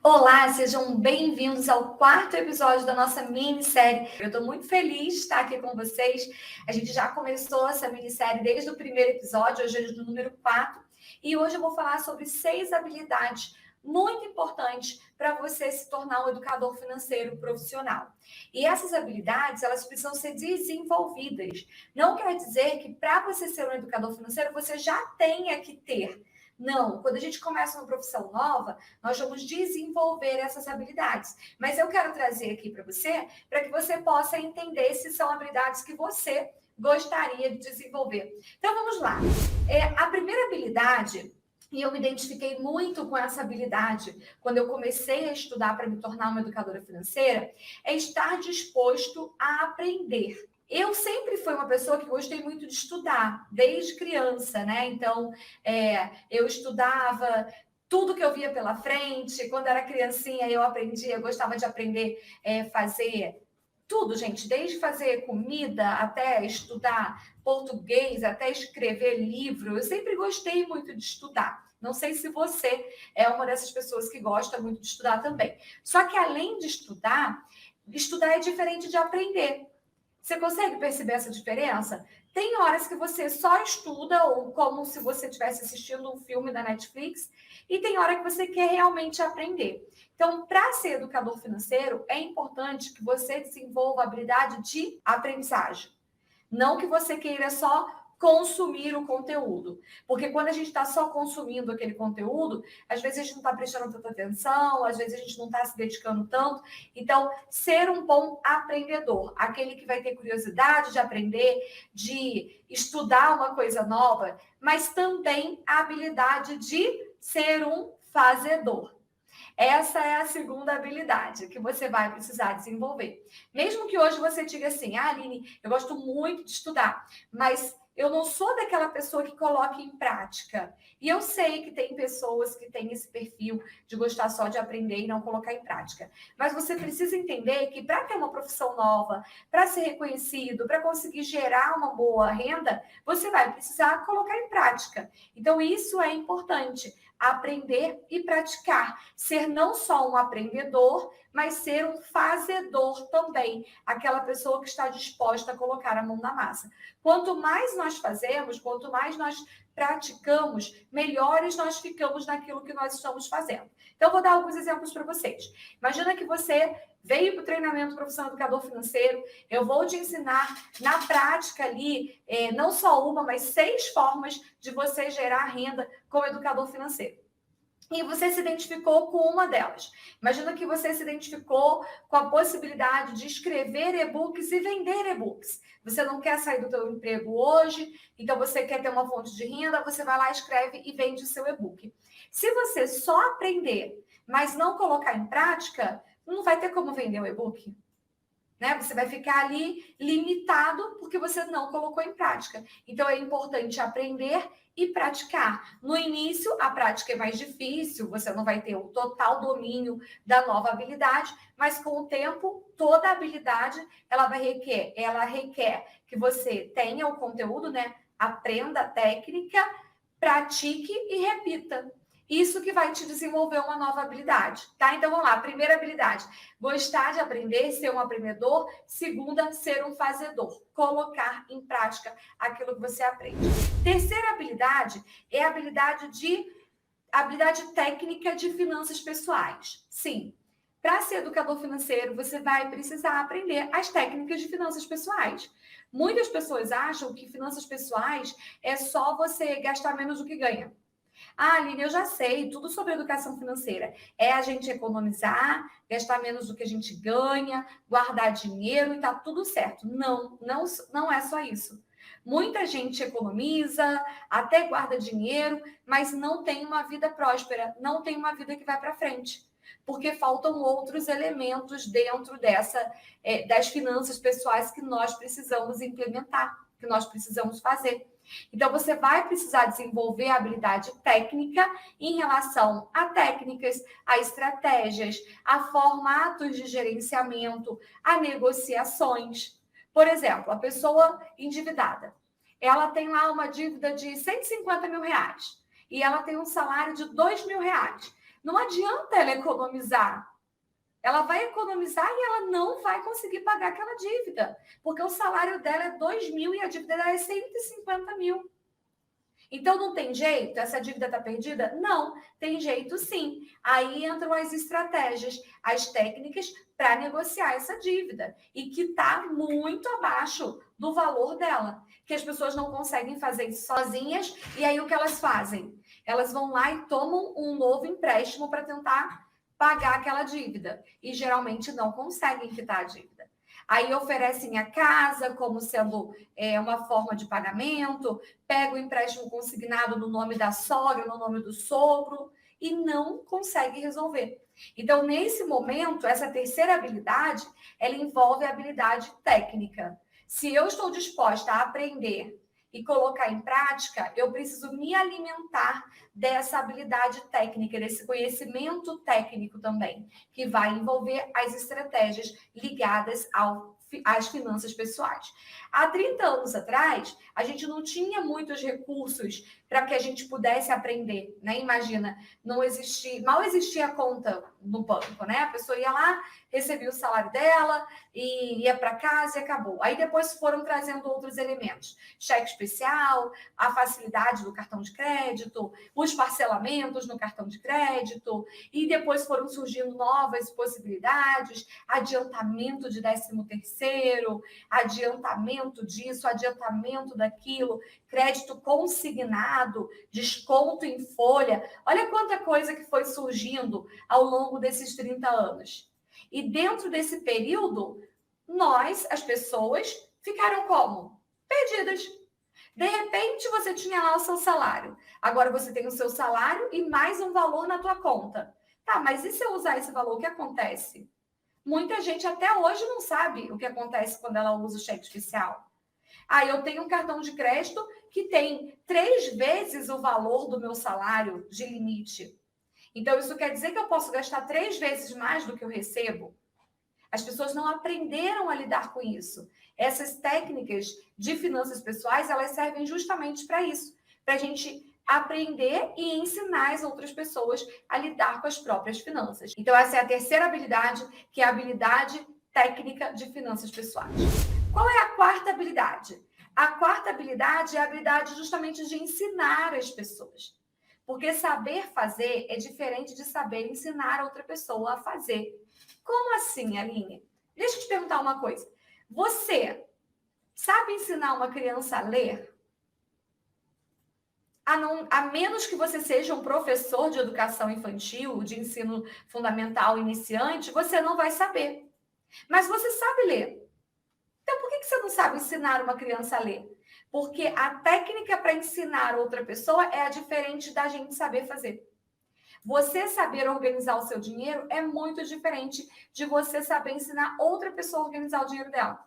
Olá, sejam bem-vindos ao quarto episódio da nossa minissérie. Eu estou muito feliz de estar aqui com vocês. A gente já começou essa minissérie desde o primeiro episódio, hoje é o número 4, e hoje eu vou falar sobre 6 habilidades muito importantes para você se tornar um educador financeiro profissional. E essas habilidades, elas precisam ser desenvolvidas. Não quer dizer que para você ser um educador financeiro, você já tenha que ter. Não, quando a gente começa uma profissão nova, nós vamos desenvolver essas habilidades. Mas eu quero trazer aqui para que você possa entender se são habilidades que você gostaria de desenvolver. Então vamos lá. A primeira habilidade, e eu me identifiquei muito com essa habilidade quando eu comecei a estudar para me tornar uma educadora financeira, é estar disposto a aprender. Eu sempre fui uma pessoa que gostei muito de estudar, desde criança, né? Então, eu estudava tudo que eu via pela frente. Quando era criancinha, eu aprendia, eu gostava de aprender fazer tudo, gente, desde fazer comida até estudar português, até escrever livro. Eu sempre gostei muito de estudar. Não sei se você é uma dessas pessoas que gosta muito de estudar também. Só que além de estudar, estudar é diferente de aprender. Você consegue perceber essa diferença? Tem horas que você só estuda, ou como se você estivesse assistindo um filme da Netflix, e tem hora que você quer realmente aprender. Então, para ser educador financeiro, é importante que você desenvolva a habilidade de aprendizagem. Não que você queira só consumir o conteúdo. Porque quando a gente está só consumindo aquele conteúdo, às vezes a gente não está prestando tanta atenção, às vezes a gente não está se dedicando tanto. Então, ser um bom aprendedor, aquele que vai ter curiosidade de aprender, de estudar uma coisa nova, mas também a habilidade de ser um fazedor. Essa é a segunda habilidade que você vai precisar desenvolver. Mesmo que hoje você diga assim, Aline, eu gosto muito de estudar, mas eu não sou daquela pessoa que coloca em prática. E eu sei que tem pessoas que têm esse perfil de gostar só de aprender e não colocar em prática. Mas você precisa entender que para ter uma profissão nova, para ser reconhecido, para conseguir gerar uma boa renda, você vai precisar colocar em prática. Então, isso é importante. Aprender e praticar. Ser não só um aprendedor, mas ser um fazedor também. Aquela pessoa que está disposta a colocar a mão na massa. Quanto mais nós fazemos, quanto mais nós praticamos, melhores nós ficamos naquilo que nós estamos fazendo. Então, vou dar alguns exemplos para vocês. Imagina que você veio para o treinamento profissional educador financeiro, eu vou te ensinar na prática ali, não só uma, mas 6 formas de você gerar renda como educador financeiro. E você se identificou com uma delas. Imagina que você se identificou com a possibilidade de escrever e-books e vender e-books. Você não quer sair do seu emprego hoje, então você quer ter uma fonte de renda, você vai lá, escreve e vende o seu e-book. Se você só aprender, mas não colocar em prática, não vai ter como vender o e-book. Né? Você vai ficar ali limitado porque você não colocou em prática. Então, é importante aprender e praticar. No início, a prática é mais difícil, você não vai ter o total domínio da nova habilidade, mas com o tempo, toda habilidade, ela requer que você tenha o conteúdo, né? Aprenda a técnica, pratique e repita. Isso que vai te desenvolver uma nova habilidade, tá? Então, vamos lá. Primeira habilidade, gostar de aprender, ser um aprendedor. Segunda, ser um fazedor. Colocar em prática aquilo que você aprende. Terceira habilidade é a habilidade técnica de finanças pessoais. Sim, para ser educador financeiro, você vai precisar aprender as técnicas de finanças pessoais. Muitas pessoas acham que finanças pessoais é só você gastar menos do que ganha. Ah, Aline, eu já sei tudo sobre educação financeira. É a gente economizar, gastar menos do que a gente ganha, guardar dinheiro e tá tudo certo. Não é só isso. Muita gente economiza, até guarda dinheiro, mas não tem uma vida próspera, não tem uma vida que vai para frente. Porque faltam outros elementos dentro das finanças pessoais que nós precisamos implementar, que nós precisamos fazer. Então, você vai precisar desenvolver a habilidade técnica em relação a técnicas, a estratégias, a formatos de gerenciamento, a negociações. Por exemplo, a pessoa endividada, ela tem lá uma dívida de R$ 150 mil e ela tem um salário de R$ 2.000. Não adianta ela economizar. Ela vai economizar e ela não vai conseguir pagar aquela dívida, porque o salário dela é 2.000 e a dívida dela é 150 mil. Então, não tem jeito? Essa dívida está perdida? Não, tem jeito sim. Aí entram as estratégias, as técnicas para negociar essa dívida e que está muito abaixo do valor dela, que as pessoas não conseguem fazer isso sozinhas. E aí, o que elas fazem? Elas vão lá e tomam um novo empréstimo para tentar pagar aquela dívida. E geralmente não conseguem quitar a dívida. Aí oferecem a casa como sendo uma forma de pagamento, pega o empréstimo consignado no nome da sogra, no nome do sogro, e não consegue resolver. Então, nesse momento, essa terceira habilidade, ela envolve a habilidade técnica. Se eu estou disposta a aprender e colocar em prática, eu preciso me alimentar dessa habilidade técnica, desse conhecimento técnico também, que vai envolver as estratégias ligadas às finanças pessoais. Há 30 anos atrás, a gente não tinha muitos recursos para que a gente pudesse aprender, né? Imagina, mal existia conta no banco, né? A pessoa ia lá, recebia o salário dela e ia para casa e acabou. Aí depois foram trazendo outros elementos, cheque especial, a facilidade do cartão de crédito, os parcelamentos no cartão de crédito, e depois foram surgindo novas possibilidades, adiantamento de 13º, adiantamento disso, adiantamento daquilo, crédito consignado, desconto em folha. Olha quanta coisa que foi surgindo ao longo desses 30 anos. E dentro desse período, nós, as pessoas, ficaram como? Perdidas. De repente, você tinha lá o seu salário. Agora você tem o seu salário e mais um valor na tua conta. Tá, mas e se eu usar esse valor, o que acontece? Muita gente até hoje não sabe o que acontece quando ela usa o cheque especial. Ah, eu tenho um cartão de crédito que tem 3 vezes o valor do meu salário de limite. Então, isso quer dizer que eu posso gastar 3 vezes mais do que eu recebo? As pessoas não aprenderam a lidar com isso. Essas técnicas de finanças pessoais, elas servem justamente para isso, para a gente aprender e ensinar as outras pessoas a lidar com as próprias finanças. Então, essa é a terceira habilidade, que é a habilidade técnica de finanças pessoais. Qual é a quarta habilidade? A quarta habilidade é a habilidade justamente de ensinar as pessoas. Porque saber fazer é diferente de saber ensinar outra pessoa a fazer. Como assim, Aline? Deixa eu te perguntar uma coisa. Você sabe ensinar uma criança a ler? A menos que você seja um professor de educação infantil, de ensino fundamental iniciante, você não vai saber. Mas você sabe ler. Então, por que você não sabe ensinar uma criança a ler? Porque a técnica para ensinar outra pessoa é a diferente da gente saber fazer. Você saber organizar o seu dinheiro é muito diferente de você saber ensinar outra pessoa a organizar o dinheiro dela.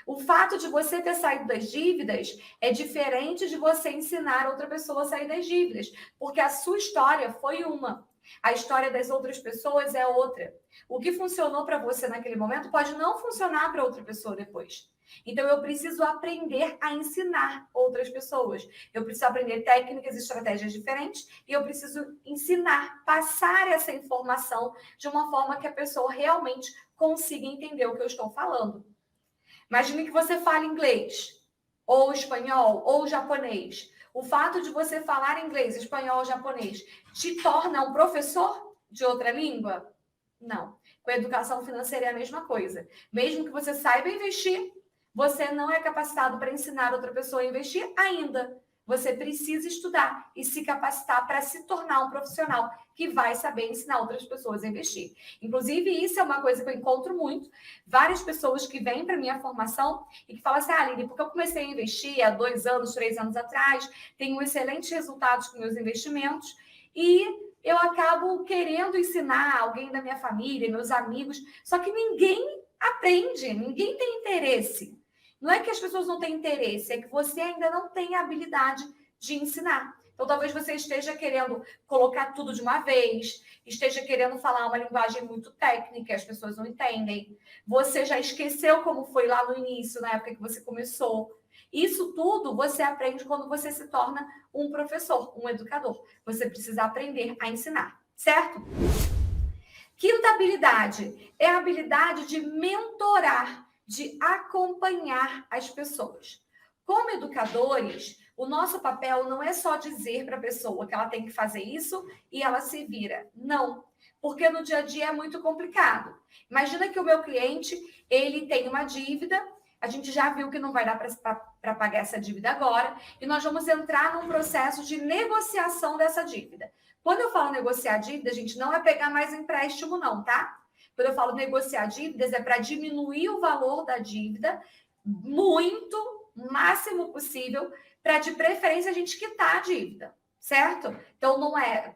O fato de você ter saído das dívidas é diferente de você ensinar outra pessoa a sair das dívidas, porque a sua história foi uma. A história das outras pessoas é outra. O que funcionou para você naquele momento pode não funcionar para outra pessoa depois. Então, eu preciso aprender a ensinar outras pessoas. Eu preciso aprender técnicas e estratégias diferentes e eu preciso ensinar, passar essa informação de uma forma que a pessoa realmente consiga entender o que eu estou falando. Imagine que você fale inglês, ou espanhol, ou japonês. O fato de você falar inglês, espanhol ou japonês te torna um professor de outra língua? Não. Com a educação financeira é a mesma coisa. Mesmo que você saiba investir, você não é capacitado para ensinar outra pessoa a investir ainda. Você precisa estudar e se capacitar para se tornar um profissional que vai saber ensinar outras pessoas a investir. Inclusive, isso é uma coisa que eu encontro muito. Várias pessoas que vêm para a minha formação e que falam assim, Aline, porque eu comecei a investir há 2 anos, 3 anos atrás, tenho excelentes resultados com meus investimentos e eu acabo querendo ensinar alguém da minha família, meus amigos, só que ninguém aprende, ninguém tem interesse. Não é que as pessoas não têm interesse, é que você ainda não tem a habilidade de ensinar. Então, talvez você esteja querendo colocar tudo de uma vez, esteja querendo falar uma linguagem muito técnica, as pessoas não entendem. Você já esqueceu como foi lá no início, na época que você começou. Isso tudo você aprende quando você se torna um professor, um educador. Você precisa aprender a ensinar. certo? Quinta habilidade é a habilidade de mentorar, de acompanhar as pessoas. Como educadores, o nosso papel não é só dizer para a pessoa que ela tem que fazer isso e ela se vira. Não, porque no dia a dia é muito complicado. Imagina que o meu cliente, ele tem uma dívida, a gente já viu que não vai dar para pagar essa dívida agora, e nós vamos entrar num processo de negociação dessa dívida. Quando eu falo negociar dívida, gente, não é pegar mais empréstimo, não, tá? Quando eu falo negociar dívidas, é para diminuir o valor da dívida muito, o máximo possível, para de preferência a gente quitar a dívida, certo? Então, não é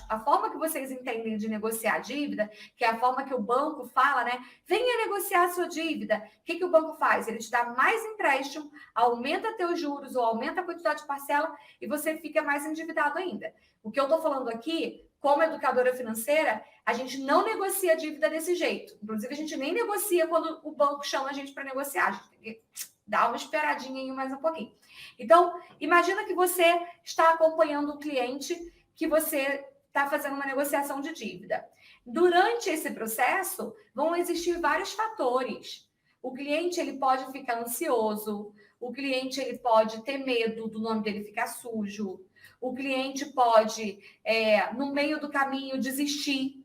a forma que vocês entendem de negociar a dívida, que é a forma que o banco fala, né? Venha negociar a sua dívida. O que o banco faz? Ele te dá mais empréstimo, aumenta teus juros ou aumenta a quantidade de parcela e você fica mais endividado ainda. O que eu estou falando aqui, como educadora financeira, a gente não negocia a dívida desse jeito. Inclusive, a gente nem negocia quando o banco chama a gente para negociar. A gente tem que dar uma esperadinha aí mais um pouquinho. Então, imagina que você está acompanhando um cliente que você está fazendo uma negociação de dívida. Durante esse processo, vão existir vários fatores. O cliente ele pode ficar ansioso, o cliente ele pode ter medo do nome dele ficar sujo, o cliente pode, no meio do caminho, desistir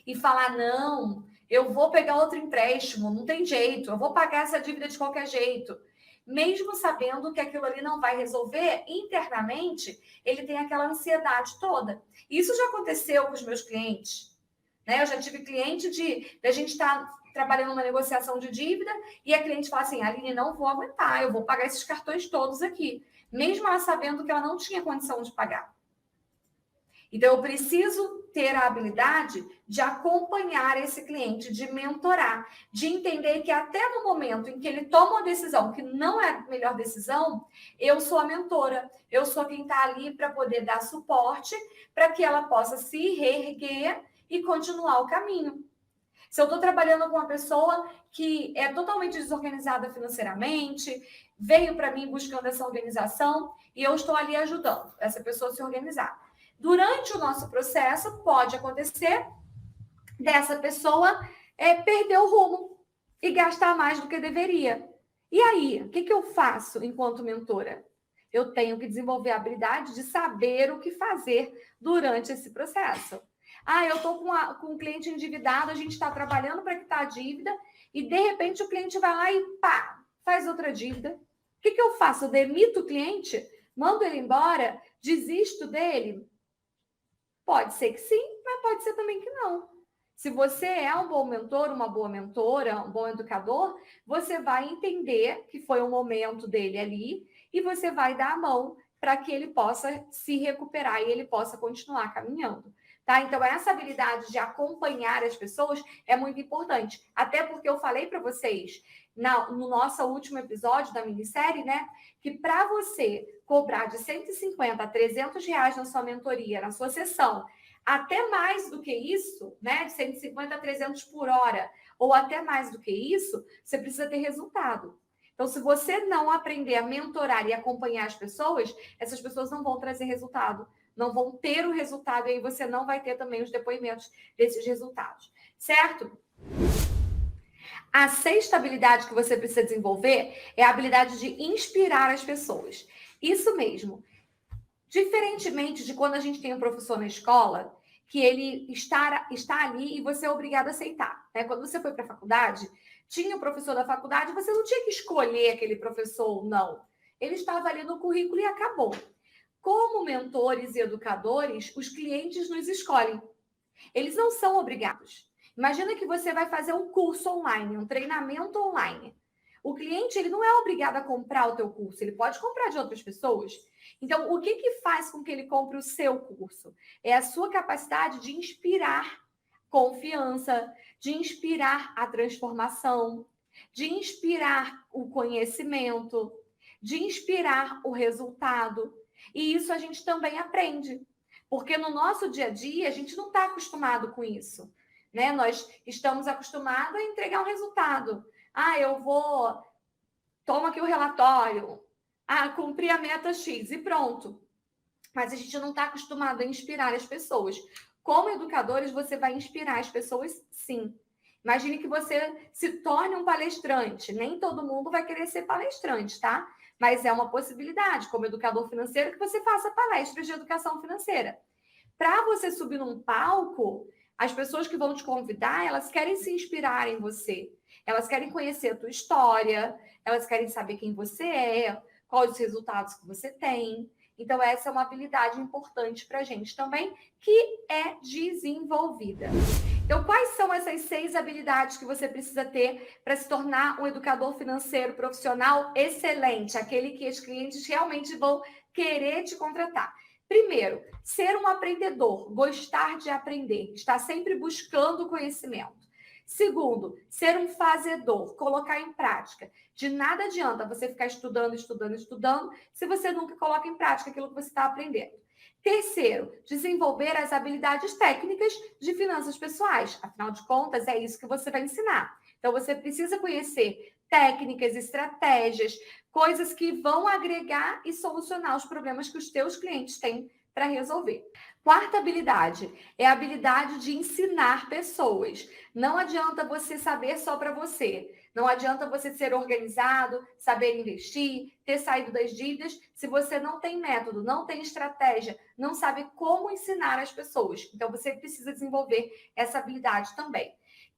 e falar, não, eu vou pegar outro empréstimo, não tem jeito, eu vou pagar essa dívida de qualquer jeito. Mesmo sabendo que aquilo ali não vai resolver, internamente, ele tem aquela ansiedade toda. Isso já aconteceu com os meus clientes, né? Eu já tive cliente de a gente estar trabalhando uma negociação de dívida e a cliente fala assim, Aline, não vou aguentar, eu vou pagar esses cartões todos aqui. Mesmo ela sabendo que ela não tinha condição de pagar. Então, eu preciso ter a habilidade de acompanhar esse cliente, de mentorar, de entender que até no momento em que ele toma uma decisão que não é a melhor decisão, eu sou a mentora, eu sou quem está ali para poder dar suporte para que ela possa se reerguer e continuar o caminho. Se eu estou trabalhando com uma pessoa que é totalmente desorganizada financeiramente, veio para mim buscando essa organização e eu estou ali ajudando essa pessoa a se organizar. Durante o nosso processo, pode acontecer dessa pessoa perder o rumo e gastar mais do que deveria. E aí, o que eu faço enquanto mentora? Eu tenho que desenvolver a habilidade de saber o que fazer durante esse processo. Eu estou com um cliente endividado, a gente está trabalhando para quitar a dívida e, de repente, o cliente vai lá e pá, faz outra dívida. O que eu faço? Eu demito o cliente? Mando ele embora? Desisto dele? Pode ser que sim, mas pode ser também que não. Se você é um bom mentor, uma boa mentora, um bom educador, você vai entender que foi um momento dele ali e você vai dar a mão para que ele possa se recuperar e ele possa continuar caminhando. Tá? Então, essa habilidade de acompanhar as pessoas é muito importante. Até porque eu falei para vocês no nosso último episódio da minissérie, né? Que para você cobrar de 150 a 300 reais na sua mentoria, na sua sessão, até mais do que isso, né? De 150 a 300 por hora, ou até mais do que isso, você precisa ter resultado. Então, se você não aprender a mentorar e acompanhar as pessoas, essas pessoas não vão trazer resultado, não vão ter o resultado, e aí você não vai ter também os depoimentos desses resultados, certo? A sexta habilidade que você precisa desenvolver é a habilidade de inspirar as pessoas. Isso mesmo. Diferentemente de quando a gente tem um professor na escola, que ele está ali e você é obrigado a aceitar. Né? Quando você foi para a faculdade, tinha o professor da faculdade, você não tinha que escolher aquele professor ou não. Ele estava ali no currículo e acabou. Como mentores e educadores, os clientes nos escolhem. Eles não são obrigados. Imagina que você vai fazer um curso online, um treinamento online. O cliente ele não é obrigado a comprar o teu curso, ele pode comprar de outras pessoas. Então, o que faz com que ele compre o seu curso? É a sua capacidade de inspirar confiança, de inspirar a transformação, de inspirar o conhecimento, de inspirar o resultado. E isso a gente também aprende. Porque no nosso dia a dia, a gente não está acostumado com isso. Né? Nós estamos acostumados a entregar um resultado. Toma aqui o relatório. Cumpri a meta X e pronto. Mas a gente não está acostumado a inspirar as pessoas. Como educadores, você vai inspirar as pessoas, sim. Imagine que você se torne um palestrante. Nem todo mundo vai querer ser palestrante, tá? Mas é uma possibilidade, como educador financeiro, que você faça palestras de educação financeira. Para você subir num palco, as pessoas que vão te convidar, elas querem se inspirar em você. Elas querem conhecer a tua história, elas querem saber quem você é, quais os resultados que você tem. Então, essa é uma habilidade importante para a gente também, que é desenvolvida. Então, quais são essas 6 habilidades que você precisa ter para se tornar um educador financeiro profissional excelente, aquele que os clientes realmente vão querer te contratar? Primeiro, ser um aprendedor, gostar de aprender, estar sempre buscando conhecimento. Segundo, ser um fazedor, colocar em prática. De nada adianta você ficar estudando, se você nunca coloca em prática aquilo que você está aprendendo. Terceiro, desenvolver as habilidades técnicas de finanças pessoais. Afinal de contas, é isso que você vai ensinar. Então, você precisa conhecer técnicas, estratégias, coisas que vão agregar e solucionar os problemas que os teus clientes têm para resolver. Quarta habilidade é a habilidade de ensinar pessoas. Não adianta você saber só para você. Não adianta você ser organizado, saber investir, ter saído das dívidas, se você não tem método, não tem estratégia, não sabe como ensinar as pessoas. Então, você precisa desenvolver essa habilidade também.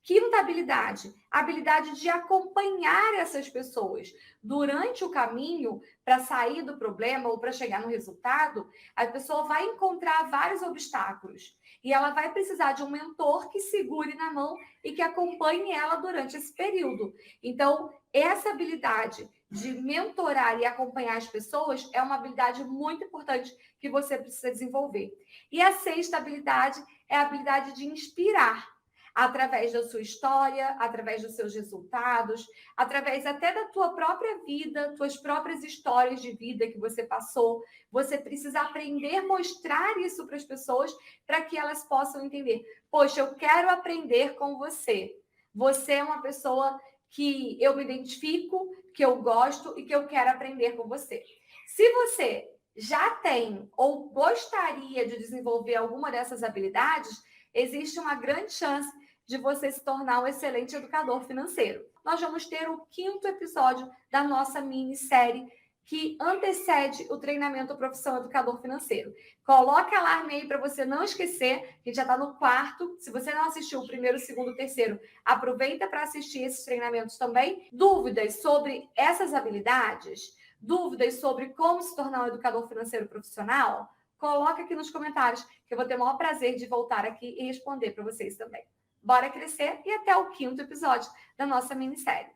Quinta habilidade, a habilidade de acompanhar essas pessoas. Durante o caminho, para sair do problema ou para chegar no resultado, a pessoa vai encontrar vários obstáculos. E ela vai precisar de um mentor que segure na mão e que acompanhe ela durante esse período. Então, essa habilidade de mentorar e acompanhar as pessoas é uma habilidade muito importante que você precisa desenvolver. E a sexta habilidade é a habilidade de inspirar, através da sua história, através dos seus resultados, através até da tua própria vida, tuas próprias histórias de vida que você passou. Você precisa aprender a mostrar isso para as pessoas para que elas possam entender. Poxa, eu quero aprender com você. Você é uma pessoa que eu me identifico, que eu gosto e que eu quero aprender com você. Se você já tem ou gostaria de desenvolver alguma dessas habilidades, existe uma grande chance de você se tornar um excelente educador financeiro. Nós vamos ter o 5º episódio da nossa minissérie que antecede o treinamento Profissão Educador Financeiro. Coloca alarme aí para você não esquecer, a gente já está no 4º. Se você não assistiu o 1º, 2º, 3º, aproveita para assistir esses treinamentos também. Dúvidas sobre essas habilidades? Dúvidas sobre como se tornar um educador financeiro profissional? Coloca aqui nos comentários, que eu vou ter o maior prazer de voltar aqui e responder para vocês também. Bora crescer e até o 5º episódio da nossa minissérie.